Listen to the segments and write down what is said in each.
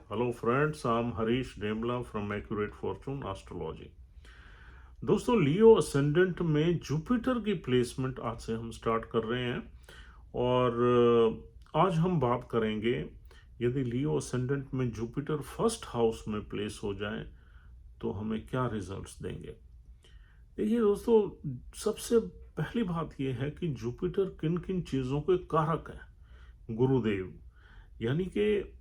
Hello friends, I'm Harish Demla from Accurate Fortune Astrology. दोस्तों लियो ascendant में Jupiter की placement आज से हम स्टार्ट कर रहे हैं और आज हम बात करेंगे यदि लियो असेंडेंट में जुपिटर फर्स्ट हाउस में प्लेस हो जाए तो हमें क्या रिजल्ट्स देंगे। देखिए दोस्तों, सबसे पहली बात यह है कि जुपिटर किन किन चीज़ों के कारक है। गुरुदेव यानी कि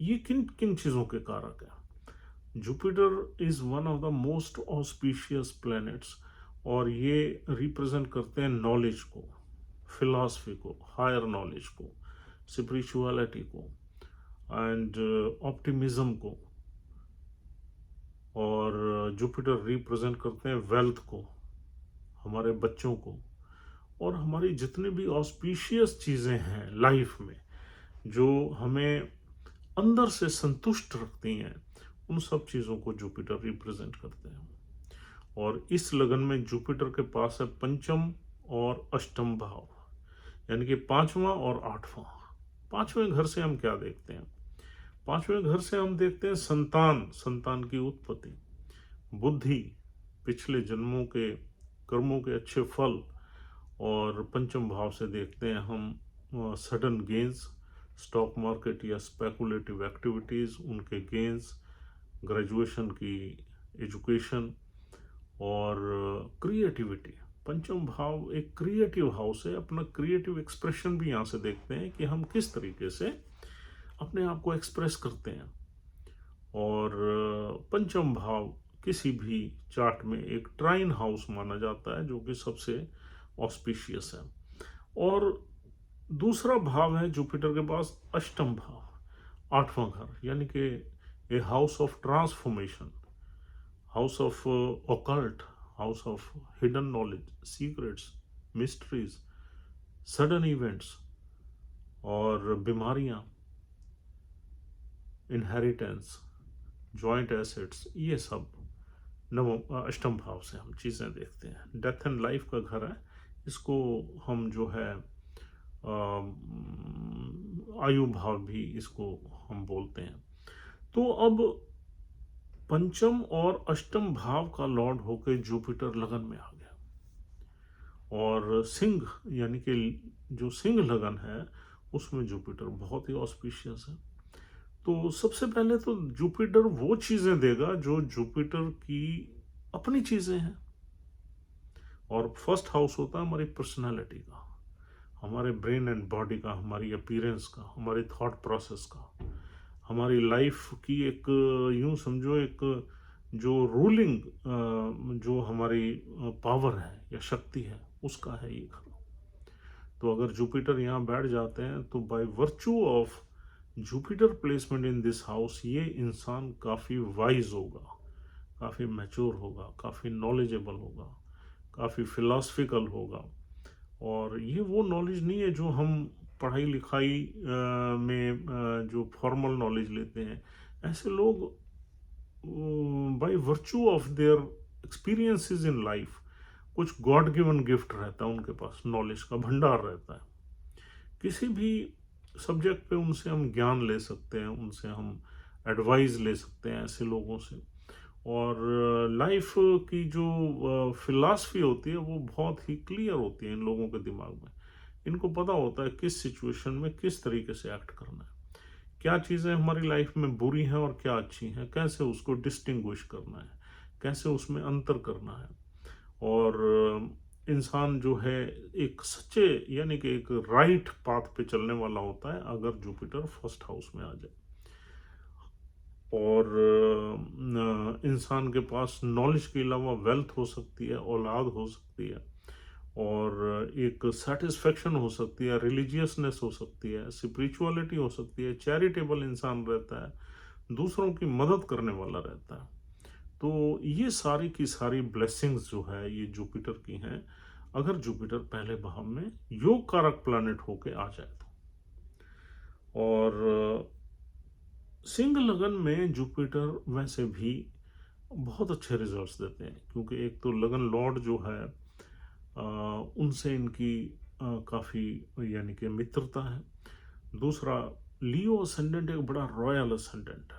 ये किन किन चीज़ों के कारक है। Jupiter is one of the most auspicious planets और ये रिप्रेजेंट करते हैं नॉलेज को, फिलॉसफी को, हायर नॉलेज को, स्पिरिचुअलिटी को एंड ऑप्टिमिज्म को। और जुपिटर रिप्रेजेंट करते हैं वेल्थ को, हमारे बच्चों को, और हमारी जितनी भी ऑस्पिशियस चीज़ें हैं लाइफ में जो हमें अंदर से संतुष्ट रखती हैं, उन सब चीज़ों को जुपिटर रिप्रेजेंट करते हैं। और इस लगन में जुपिटर के पास है पंचम और अष्टम भाव, यानी कि पांचवा और आठवां। पांचवें घर से हम क्या देखते हैं? पांचवें घर से हम देखते हैं संतान, संतान की उत्पत्ति, बुद्धि, पिछले जन्मों के कर्मों के अच्छे फल। और पंचम भाव से देखते हैं हम सडन गेन्स, स्टॉक मार्केट या स्पेकुलेटिव एक्टिविटीज़, उनके गेन्स, ग्रेजुएशन की एजुकेशन और क्रिएटिविटी। पंचम भाव एक क्रिएटिव हाउस है, अपना क्रिएटिव एक्सप्रेशन भी यहाँ से देखते हैं कि हम किस तरीके से अपने आप को एक्सप्रेस करते हैं। और पंचम भाव किसी भी चार्ट में एक ट्राइन हाउस माना जाता है जो कि सबसे ऑस्पिशियस है। और दूसरा भाव है जुपिटर के पास अष्टम भाव, आठवां घर, यानी कि a house of transformation, house of occult, house of hidden knowledge, secrets, mysteries, sudden events और बीमारियां, इनहेरिटेंस, जॉइंट एसेट्स, ये सब नवम अष्टम भाव से हम चीज़ें देखते हैं। डेथ एंड लाइफ का घर है, इसको हम जो है आयु भाव भी इसको हम बोलते हैं। तो अब पंचम और अष्टम भाव का लॉर्ड होकर जुपिटर लगन में आ गया और सिंह यानी कि जो सिंह लगन है उसमें जुपिटर बहुत ही ऑस्पिशियस है। तो सबसे पहले तो जुपिटर वो चीज़ें देगा जो जुपिटर की अपनी चीज़ें हैं। और फर्स्ट हाउस होता है हमारी पर्सनालिटी का, हमारे ब्रेन एंड बॉडी का, हमारी अपीयरेंस का, हमारी थॉट प्रोसेस का, हमारी लाइफ की एक यूं समझो एक जो रूलिंग जो हमारी पावर है या शक्ति है, उसका है ये घर। तो अगर जुपिटर यहाँ बैठ जाते हैं तो by virtue of Jupiter placement in this house ये इंसान काफ़ी वाइज होगा, काफ़ी मैच्योर होगा, काफ़ी नॉलेजेबल होगा, काफ़ी फिलॉसफिकल होगा। और ये वो नॉलेज नहीं है जो हम पढ़ाई लिखाई में जो फॉर्मल नॉलेज लेते हैं। ऐसे लोग by virtue of their experiences in life कुछ गॉड गिवन गिफ्ट रहता है उनके पास, नॉलेज का भंडार रहता है। किसी भी सब्जेक्ट पे उनसे हम ज्ञान ले सकते हैं, उनसे हम एडवाइस ले सकते हैं ऐसे लोगों से। और लाइफ की जो फिलॉसफी होती है वो बहुत ही क्लियर होती है इन लोगों के दिमाग में। इनको पता होता है किस सिचुएशन में किस तरीके से एक्ट करना है, क्या चीज़ें हमारी लाइफ में बुरी हैं और क्या अच्छी हैं, कैसे उसको डिस्टिंग्विश करना है, कैसे उसमें अंतर करना है। और इंसान जो है एक सच्चे यानी कि एक राइट पाथ पे चलने वाला होता है अगर जुपिटर फर्स्ट हाउस में आ जाए। और इंसान के पास नॉलेज के अलावा वेल्थ हो सकती है, औलाद हो सकती है, और एक सेटिस्फेक्शन हो सकती है, रिलीजियसनेस हो सकती है, स्पिरिचुअलिटी हो सकती है, चैरिटेबल इंसान रहता है, दूसरों की मदद करने वाला रहता है। तो ये सारी की सारी ब्लेसिंग्स जो है ये जुपिटर की हैं अगर जुपिटर पहले भाव में योग कारक प्लैनेट होके आ जाए तो। और सिंह लगन में जुपिटर वैसे भी बहुत अच्छे रिजल्ट्स देते हैं, क्योंकि एक तो लगन लॉर्ड जो है उनसे इनकी काफ़ी यानी कि मित्रता है। दूसरा, लियो असेंडेंट एक बड़ा रॉयल असेंडेंट है,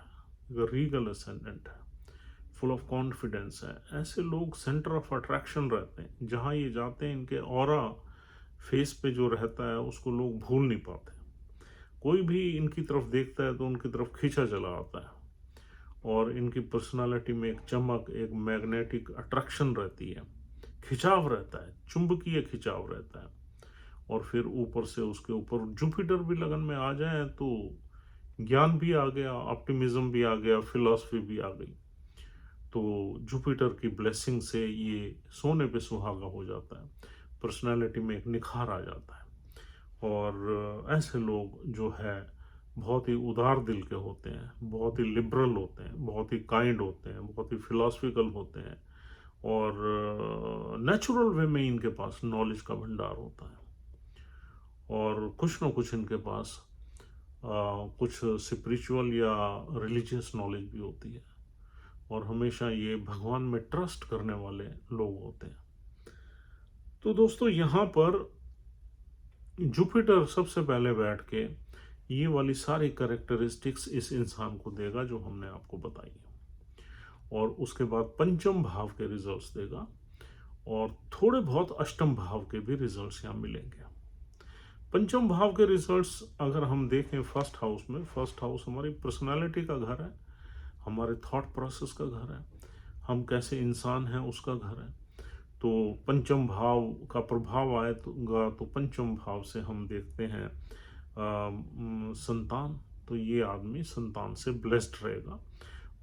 एक रीगल असेंडेंट है, फुल ऑफ कॉन्फिडेंस है। ऐसे लोग सेंटर ऑफ अट्रैक्शन रहते हैं, जहाँ ये जाते हैं इनके ऑरा फेस पे जो रहता है उसको लोग भूल नहीं पाते। कोई भी इनकी तरफ देखता है तो उनकी तरफ खींचा चला आता है, और इनकी पर्सनालिटी में एक चमक, एक मैग्नेटिक अट्रैक्शन रहती है, खिंचाव रहता है, चुंबकीय खिंचाव रहता है। और फिर ऊपर से उसके ऊपर जुपिटर भी लगन में आ जाए तो ज्ञान भी आ गया, ऑप्टिमिज्म भी आ गया, फिलॉसफी भी आ गई। तो जुपिटर की ब्लेसिंग से ये सोने पे सुहागा हो जाता है, पर्सनालिटी में एक निखार आ जाता है। और ऐसे लोग जो है बहुत ही उदार दिल के होते हैं, बहुत ही लिबरल होते हैं, बहुत ही काइंड होते हैं, बहुत ही फिलोसफिकल होते हैं, और नेचुरल वे में इनके पास नॉलेज का भंडार होता है, और कुछ ना कुछ इनके पास कुछ स्पिरिचुअल या रिलीजियस नॉलेज भी होती है, और हमेशा ये भगवान में ट्रस्ट करने वाले लोग होते हैं। तो दोस्तों, यहाँ पर जुपिटर सबसे पहले बैठ के ये वाली सारी कैरेक्टरिस्टिक्स इस इंसान को देगा जो हमने आपको बताई है, और उसके बाद पंचम भाव के रिजल्ट्स देगा, और थोड़े बहुत अष्टम भाव के भी रिजल्ट्स यहाँ मिलेंगे। पंचम भाव के रिजल्ट्स अगर हम देखें फर्स्ट हाउस में, फर्स्ट हाउस हमारी पर्सनालिटी का घर है, हमारे थॉट प्रोसेस का घर है, हम कैसे इंसान हैं उसका घर है। तो पंचम भाव का प्रभाव आएगा तो पंचम भाव से हम देखते हैं संतान, तो ये आदमी संतान से ब्लेस्ड रहेगा,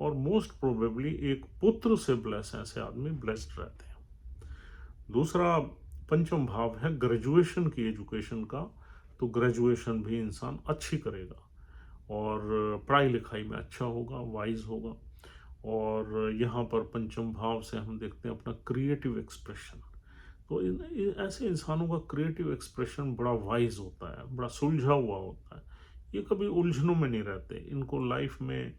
और मोस्ट प्रोबेबली एक पुत्र से ब्लेस, ऐसे आदमी ब्लेस्ड रहते हैं। दूसरा पंचम भाव है ग्रेजुएशन की, एजुकेशन का, तो ग्रेजुएशन भी इंसान अच्छी करेगा, और पढ़ाई लिखाई में अच्छा होगा, वाइज होगा। और यहाँ पर पंचम भाव से हम देखते हैं अपना क्रिएटिव एक्सप्रेशन, तो ऐसे इंसानों का क्रिएटिव एक्सप्रेशन बड़ा वाइज होता है, बड़ा सुलझा हुआ होता है, ये कभी उलझनों में नहीं रहते, इनको लाइफ में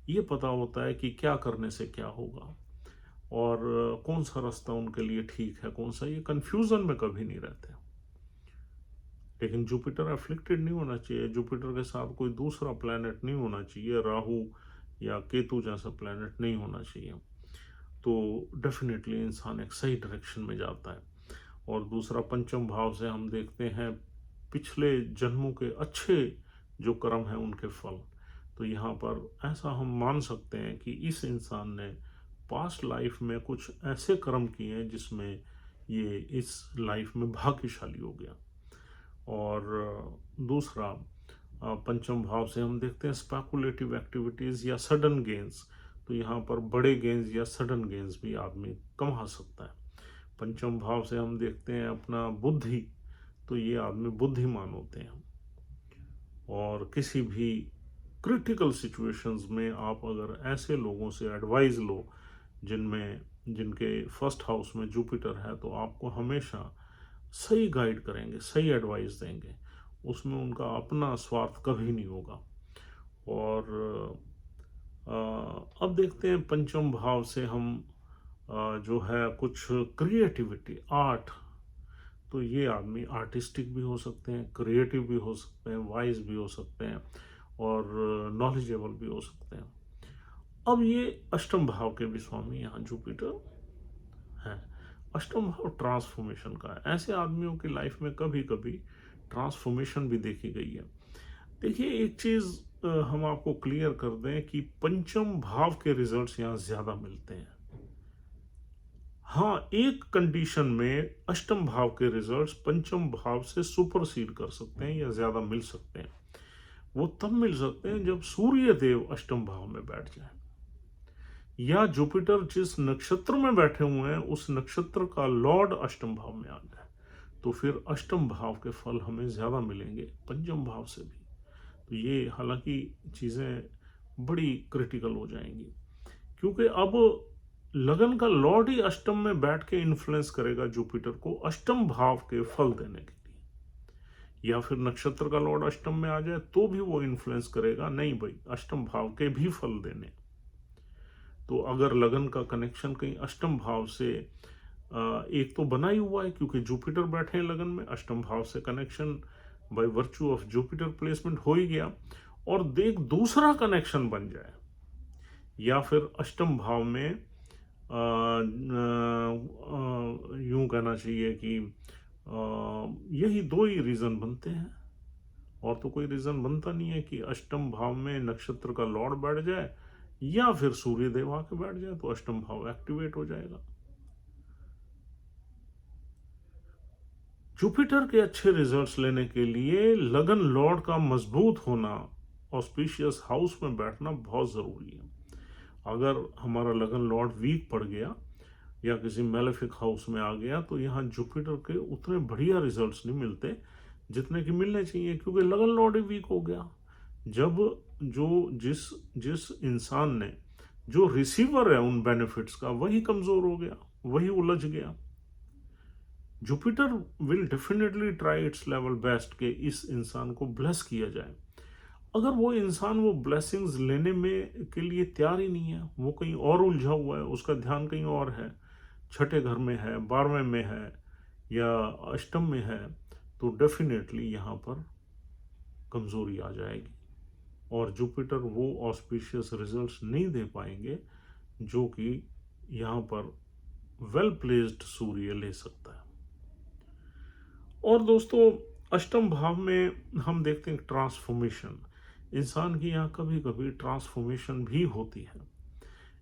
ये पता होता है कि क्या करने से क्या होगा, और कौन सा रास्ता उनके लिए ठीक है, कौन सा, ये कंफ्यूजन में कभी नहीं रहते। लेकिन जुपिटर अफ्लिक्टेड नहीं होना चाहिए, जुपिटर के साथ कोई दूसरा प्लैनेट नहीं होना चाहिए, राहु या केतु जैसा प्लैनेट नहीं होना चाहिए, तो डेफिनेटली इंसान एक सही डायरेक्शन में जाता है। और दूसरा पंचम भाव से हम देखते हैं पिछले जन्मों के अच्छे जो कर्म हैं उनके फल, तो यहाँ पर ऐसा हम मान सकते हैं कि इस इंसान ने पास्ट लाइफ में कुछ ऐसे कर्म किए हैं जिसमें ये इस लाइफ में भाग्यशाली हो गया। और दूसरा पंचम भाव से हम देखते हैं स्पेकुलेटिव एक्टिविटीज़ या सडन गेंस, तो यहाँ पर बड़े गेंस या सडन गेंस भी आदमी कमा सकता है। पंचम भाव से हम देखते हैं अपना बुद्धि, तो ये आदमी बुद्धिमान होते हैं, और किसी भी क्रिटिकल सिचुएशंस में आप अगर ऐसे लोगों से एडवाइस लो जिनके फर्स्ट हाउस में जुपिटर है, तो आपको हमेशा सही गाइड करेंगे, सही एडवाइस देंगे, उसमें उनका अपना स्वार्थ कभी नहीं होगा। और अब देखते हैं पंचम भाव से हम जो है कुछ क्रिएटिविटी, आर्ट, तो ये आदमी आर्टिस्टिक भी हो सकते हैं, क्रिएटिव भी हो सकते हैं, वाइज भी हो सकते हैं, और नॉलेजेबल भी हो सकते हैं। अब ये अष्टम भाव के भी स्वामी यहाँ जुपिटर हैं। अष्टम भाव ट्रांसफॉर्मेशन का है, ऐसे आदमियों की लाइफ में कभी कभी ट्रांसफॉर्मेशन भी देखी गई है। देखिए, एक चीज हम आपको क्लियर कर दें कि पंचम भाव के रिजल्ट्स यहाँ ज्यादा मिलते हैं। हाँ, एक कंडीशन में अष्टम भाव के रिजल्ट्स पंचम भाव से सुपरसीड कर सकते हैं या ज्यादा मिल सकते हैं। वो तब मिल सकते हैं जब सूर्य देव अष्टम भाव में बैठ जाए, या जुपिटर जिस नक्षत्र में बैठे हुए हैं उस नक्षत्र का लॉर्ड अष्टम भाव में आ जाए, तो फिर अष्टम भाव के फल हमें ज्यादा मिलेंगे पंचम भाव से भी। तो ये हालांकि चीजें बड़ी क्रिटिकल हो जाएंगी, क्योंकि अब लगन का लॉर्ड ही अष्टम में बैठ के इन्फ्लुएंस करेगा जुपिटर को अष्टम भाव के फल देने के लिए, या फिर नक्षत्र का लॉर्ड अष्टम में आ जाए तो भी वो इन्फ्लुएंस करेगा, नहीं भाई अष्टम भाव के भी फल देने। तो अगर लगन का कनेक्शन कहीं अष्टम भाव से एक तो बना ही हुआ है, क्योंकि जुपिटर बैठे हैं लगन में, अष्टम भाव से connection by virtue of Jupiter placement हो ही गया, और देख दूसरा कनेक्शन बन जाए, या फिर अष्टम भाव में यूं कहना चाहिए कि यही दो ही रीजन बनते हैं, और तो कोई रीजन बनता नहीं है कि अष्टम भाव में नक्षत्र का लॉर्ड बैठ जाए या फिर सूर्य देव आके बैठ जाए तो अष्टम भाव एक्टिवेट हो जाएगा। जुपिटर के अच्छे रिजल्ट्स लेने के लिए लगन लॉर्ड का मजबूत होना, ऑस्पिशियस हाउस में बैठना बहुत जरूरी है। अगर हमारा लगन लॉर्ड वीक पड़ गया या किसी मेलेफिक हाउस में आ गया तो यहाँ जुपिटर के उतने बढ़िया रिजल्ट्स नहीं मिलते जितने कि मिलने चाहिए, क्योंकि लगन लॉर्ड ही वीक हो गया। जब जो जिस जिस इंसान ने जो रिसीवर है उन बेनिफिट्स का वही कमजोर हो गया, वही उलझ गया। Jupiter will definitely try it's level best के इस इंसान को ब्लेस किया जाए। अगर वो इंसान वो ब्लेसिंग्स लेने में के लिए तैयार ही नहीं है, वो कहीं और उलझा हुआ है, उसका ध्यान कहीं और है, छठे घर में है, 12वें में है या अष्टम में है, तो डेफिनेटली यहाँ पर कमजोरी आ जाएगी और जुपिटर वो ऑस्पिशियस रिजल्ट्स नहीं दे पाएंगे जो कि यहाँ पर वेल प्लेस्ड सूर्य ले सकता है। और दोस्तों, अष्टम भाव में हम देखते हैं ट्रांसफॉर्मेशन। इंसान की यहाँ कभी कभी ट्रांसफॉर्मेशन भी होती है।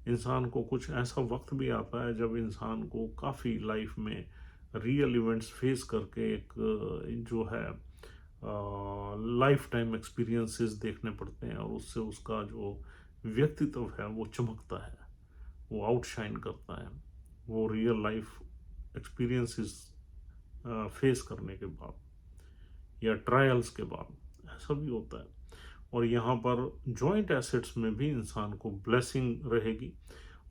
इंसान को कुछ ऐसा वक्त भी आता है जब इंसान को काफ़ी लाइफ में रियल इवेंट्स फेस करके एक जो है लाइफ टाइम एक्सपीरियंसेस देखने पड़ते हैं और उससे उसका जो व्यक्तित्व है वो चमकता है, वो आउटशाइन करता है, वो रियल लाइफ एक्सपीरियंसेस फेस करने के बाद या ट्रायल्स के बाद ऐसा भी होता है। और यहाँ पर जॉइंट एसेट्स में भी इंसान को ब्लेसिंग रहेगी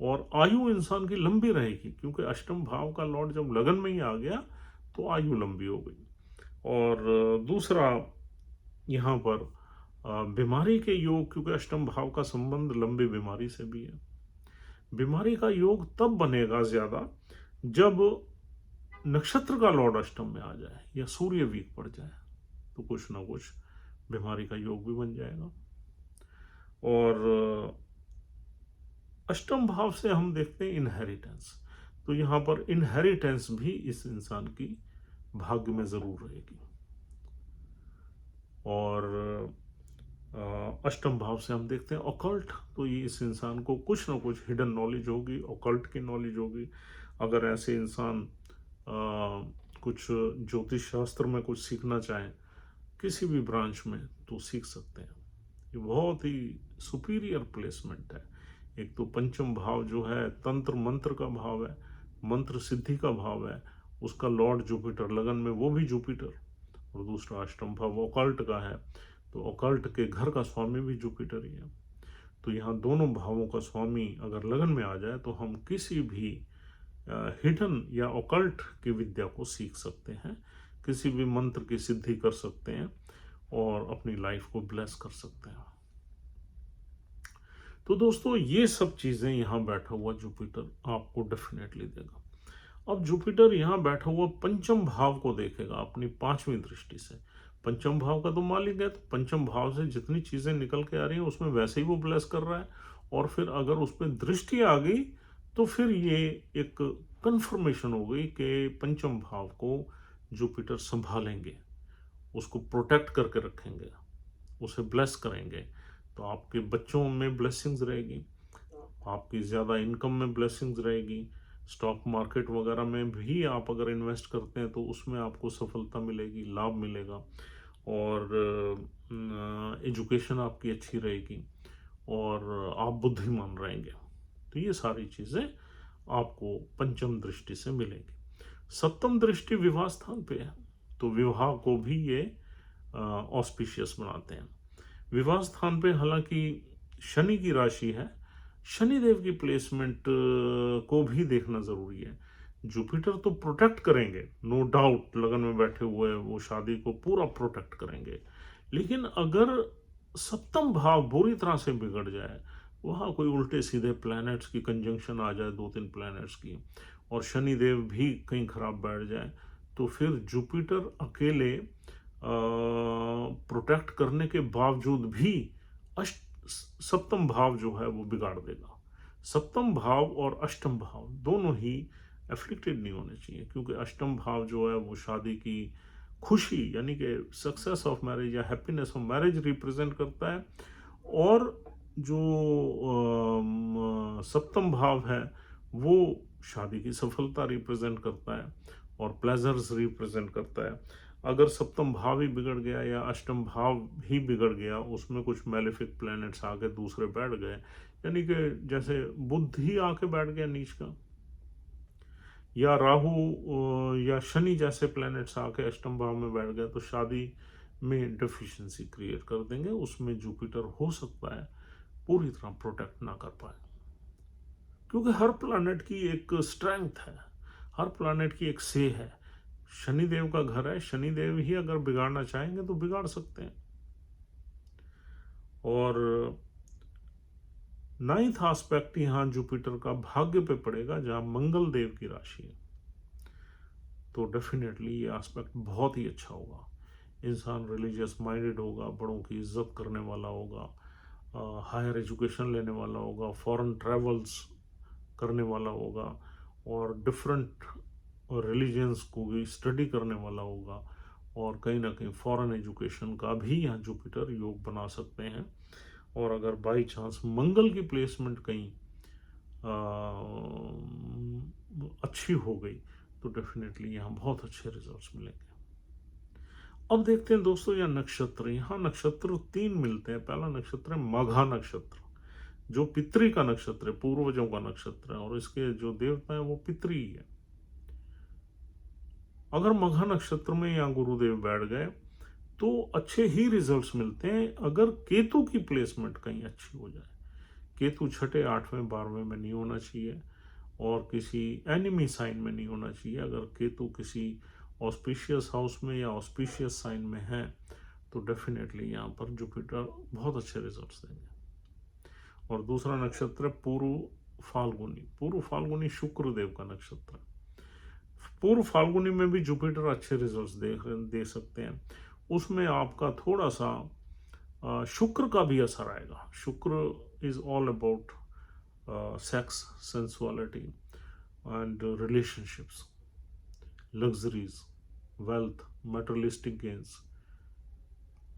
और आयु इंसान की लंबी रहेगी, क्योंकि अष्टम भाव का लॉर्ड जब लगन में ही आ गया तो आयु लंबी हो गई। और दूसरा यहाँ पर बीमारी के योग, क्योंकि अष्टम भाव का संबंध लंबी बीमारी से भी है। बीमारी का योग तब बनेगा ज्यादा जब नक्षत्र का लॉर्ड अष्टम में आ जाए या सूर्य वीक पड़ जाए, तो कुछ ना कुछ बीमारी का योग भी बन जाएगा। और अष्टम भाव से हम देखते हैं इनहेरिटेंस, तो यहाँ पर इनहेरिटेंस भी इस इंसान की भाग्य में जरूर रहेगी। और अष्टम भाव से हम देखते हैं ऑकल्ट, तो ये इस इंसान को कुछ ना कुछ हिडन नॉलेज होगी, ऑकल्ट की नॉलेज होगी। अगर ऐसे इंसान कुछ ज्योतिष शास्त्र में कुछ सीखना चाहें किसी भी ब्रांच में तो सीख सकते हैं। ये बहुत ही सुपीरियर प्लेसमेंट है। एक तो पंचम भाव जो है तंत्र मंत्र का भाव है, मंत्र सिद्धि का भाव है, उसका लॉर्ड जुपिटर लगन में वो भी जुपिटर, और दूसरा अष्टम भाव ऑकल्ट का है, तो ऑकल्ट के घर का स्वामी भी जुपिटर ही है। तो यहाँ दोनों भावों का स्वामी अगर लगन में आ जाए तो हम किसी भी हिडन या ऑकल्ट की विद्या को सीख सकते हैं, किसी भी मंत्र की सिद्धि कर सकते हैं और अपनी लाइफ को ब्लेस कर सकते हैं। तो दोस्तों, ये सब चीजें यहाँ बैठा हुआ जुपिटर आपको डेफिनेटली देगा। अब जुपिटर यहाँ बैठा हुआ पंचम भाव को देखेगा अपनी 5वीं दृष्टि से। पंचम भाव का तो मालिक है, तो पंचम भाव से जितनी चीजें निकल के आ रही हैं उसमें वैसे ही वो ब्लेस कर रहा है, और फिर अगर उस पर दृष्टि आ गई तो फिर ये एक कंफर्मेशन हो गई कि पंचम भाव को जुपिटर संभालेंगे, उसको प्रोटेक्ट करके रखेंगे, उसे ब्लेस करेंगे। तो आपके बच्चों में ब्लेसिंग्स रहेगी, आपकी ज़्यादा इनकम में ब्लेसिंग्स रहेगी, स्टॉक मार्केट वगैरह में भी आप अगर इन्वेस्ट करते हैं तो उसमें आपको सफलता मिलेगी, लाभ मिलेगा, और एजुकेशन आपकी अच्छी रहेगी और आप बुद्धिमान रहेंगे। तो ये सारी चीज़ें आपको पंचम दृष्टि से मिलेगी। सप्तम दृष्टि विवाह स्थान पे है, तो विवाह को भी ये ऑस्पिशियस बनाते हैं। विवाह स्थान पे हालांकि शनि की राशि है, शनिदेव की प्लेसमेंट को भी देखना जरूरी है। जुपिटर तो प्रोटेक्ट करेंगे, नो डाउट, लगन में बैठे हुए वो शादी को पूरा प्रोटेक्ट करेंगे, लेकिन अगर सप्तम भाव बुरी तरह से बिगड़ जाए, वहाँ कोई उल्टे सीधे प्लैनेट्स की कंजंक्शन आ जाए, 2-3 प्लैनेट्स की, और शनिदेव भी कहीं खराब बैठ जाए, तो फिर जुपिटर अकेले प्रोटेक्ट करने के बावजूद भी अष्ट सप्तम भाव जो है वो बिगाड़ देगा। सप्तम भाव और अष्टम भाव दोनों ही एफ्लिक्टेड नहीं होने चाहिए, क्योंकि अष्टम भाव जो है वो शादी की खुशी यानी कि सक्सेस ऑफ मैरिज या हैप्पीनेस ऑफ मैरिज रिप्रेजेंट करता है, और जो सप्तम भाव है वो शादी की सफलता रिप्रेजेंट करता है और प्लेजर्स रिप्रेजेंट करता है। अगर सप्तम भाव ही बिगड़ गया या अष्टम भाव ही बिगड़ गया, उसमें कुछ मैलेफिक प्लैनेट्स आके दूसरे बैठ गए, यानी कि जैसे बुध ही आके बैठ गया नीच का, या राहु या शनि जैसे प्लैनेट्स आके अष्टम भाव में बैठ गए, तो शादी में डिफिशिएंसी क्रिएट कर देंगे। उसमें जुपिटर हो सकता है पूरी तरह प्रोटेक्ट ना कर पाए, क्योंकि हर प्लैनेट की एक स्ट्रेंथ है, हर प्लैनेट की एक से है। शनिदेव का घर है, शनिदेव ही अगर बिगाड़ना चाहेंगे तो बिगाड़ सकते हैं। और नाइन्थ एस्पेक्ट यहाँ जुपिटर का भाग्य पे पड़ेगा, जहां मंगल देव की राशि है, तो डेफिनेटली ये एस्पेक्ट बहुत ही अच्छा होगा। इंसान रिलीजियस माइंडेड होगा, बड़ों की इज्जत करने वाला होगा, हायर एजुकेशन लेने वाला होगा, फॉरेन ट्रेवल्स करने वाला होगा, और डिफरेंट रिलीजन्स को भी स्टडी करने वाला होगा, और कहीं ना कहीं फॉरेन एजुकेशन का भी यहाँ जुपिटर योग बना सकते हैं। और अगर बाई चांस मंगल की प्लेसमेंट कहीं अच्छी हो गई तो डेफिनेटली यहाँ बहुत अच्छे रिजल्ट्स मिलेंगे। अब देखते हैं दोस्तों यह नक्षत्र, यहाँ नक्षत्र 3 मिलते हैं। पहला नक्षत्र है मघा नक्षत्र, जो पितरी का नक्षत्र है, पूर्वजों का नक्षत्र है, और इसके जो देवता है वो पितरी ही है। अगर मघा नक्षत्र में यहाँ गुरुदेव बैठ गए तो अच्छे ही रिजल्ट्स मिलते हैं, अगर केतु की प्लेसमेंट कहीं अच्छी हो जाए। केतु छठे, 8वें, 12वें में नहीं होना चाहिए, और किसी एनिमी साइन में नहीं होना चाहिए। अगर केतु किसी ऑस्पिशियस हाउस में या ऑस्पिशियस साइन में है तो डेफिनेटली यहाँ पर जुपिटर बहुत अच्छे रिजल्ट्स देंगे। और दूसरा नक्षत्र पूर्व फाल्गुनी, पूर्व फाल्गुनी शुक्र देव का नक्षत्र है। पूर्व फाल्गुनी में भी जुपिटर अच्छे रिजल्ट्स दे सकते हैं। उसमें आपका थोड़ा सा शुक्र का भी असर आएगा। शुक्र is all about sex, sensuality and relationships, luxuries, wealth, materialistic gains.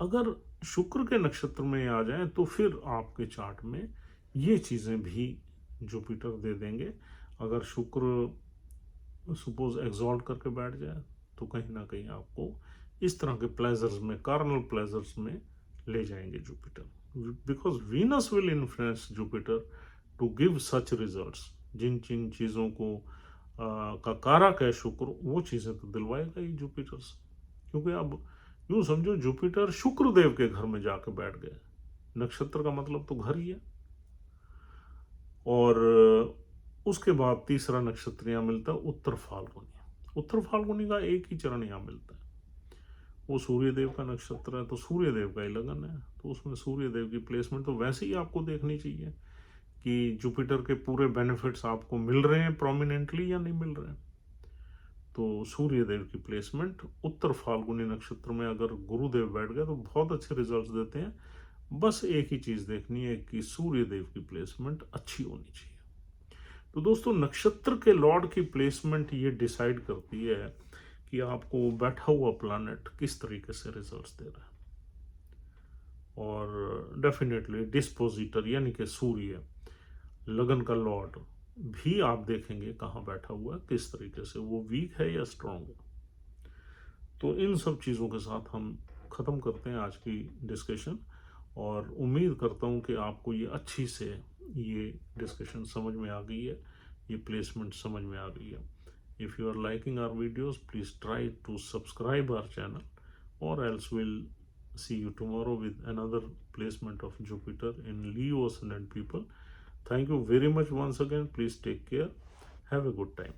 अगर शुक्र के नक्षत्र में आ जाए तो फिर आपके चार्ट में ये चीज़ें भी जुपिटर दे देंगे। अगर शुक्र सपोज एग्जॉल्ट करके बैठ जाए तो कहीं ना कहीं आपको इस तरह के प्लेजर्स में, कार्नल प्लेजर्स में ले जाएंगे Jupiter, because Venus will influence Jupiter to give such results. जिन जिन चीज़ों को का कारक है शुक्र, वो चीज़ें तो दिलवाएगा ही जुपिटर से। क्योंकि अब यूँ समझो जुपिटर शुक्र देव के घर में जाके बैठ गए, नक्षत्र का मतलब तो घर ही है। और उसके बाद तीसरा नक्षत्र यहाँ मिलता है उत्तर फाल्गुनी। उत्तर फाल्गुनी का एक ही चरण यहाँ मिलता है, वो सूर्य देव का नक्षत्र है, तो सूर्य देव का ही लगन है, तो उसमें सूर्य देव की प्लेसमेंट तो वैसे ही आपको देखनी चाहिए कि जुपिटर के पूरे बेनिफिट्स आपको मिल रहे हैं प्रोमिनेंटली या नहीं मिल रहे हैं। तो सूर्य देव की प्लेसमेंट उत्तर फाल्गुनी नक्षत्र में अगर गुरुदेव बैठ गए तो बहुत अच्छे रिजल्ट्स देते हैं। बस एक ही चीज़ देखनी है कि सूर्य देव की प्लेसमेंट अच्छी होनी चाहिए। तो दोस्तों नक्षत्र के लॉर्ड की प्लेसमेंट ये डिसाइड करती है कि आपको बैठा हुआ प्लैनेट किस तरीके से रिजल्ट्स दे रहा है। और डेफिनेटली डिस्पोजिटर यानी कि सूर्य, लगन का लॉर्ड, भी आप देखेंगे कहाँ बैठा हुआ है, किस तरीके से वो वीक है या स्ट्रांग है। तो इन सब चीज़ों के साथ हम ख़त्म करते हैं आज की डिस्कशन, और उम्मीद करता हूँ कि आपको ये अच्छी से ये डिस्कशन समझ में आ गई है, ये प्लेसमेंट समझ में आ गई है। If you are liking our videos, please try to subscribe our channel, और else will see you tomorrow with another placement of Jupiter in Leo ascendant people. Thank you very much once again. Please take care. Have a good time.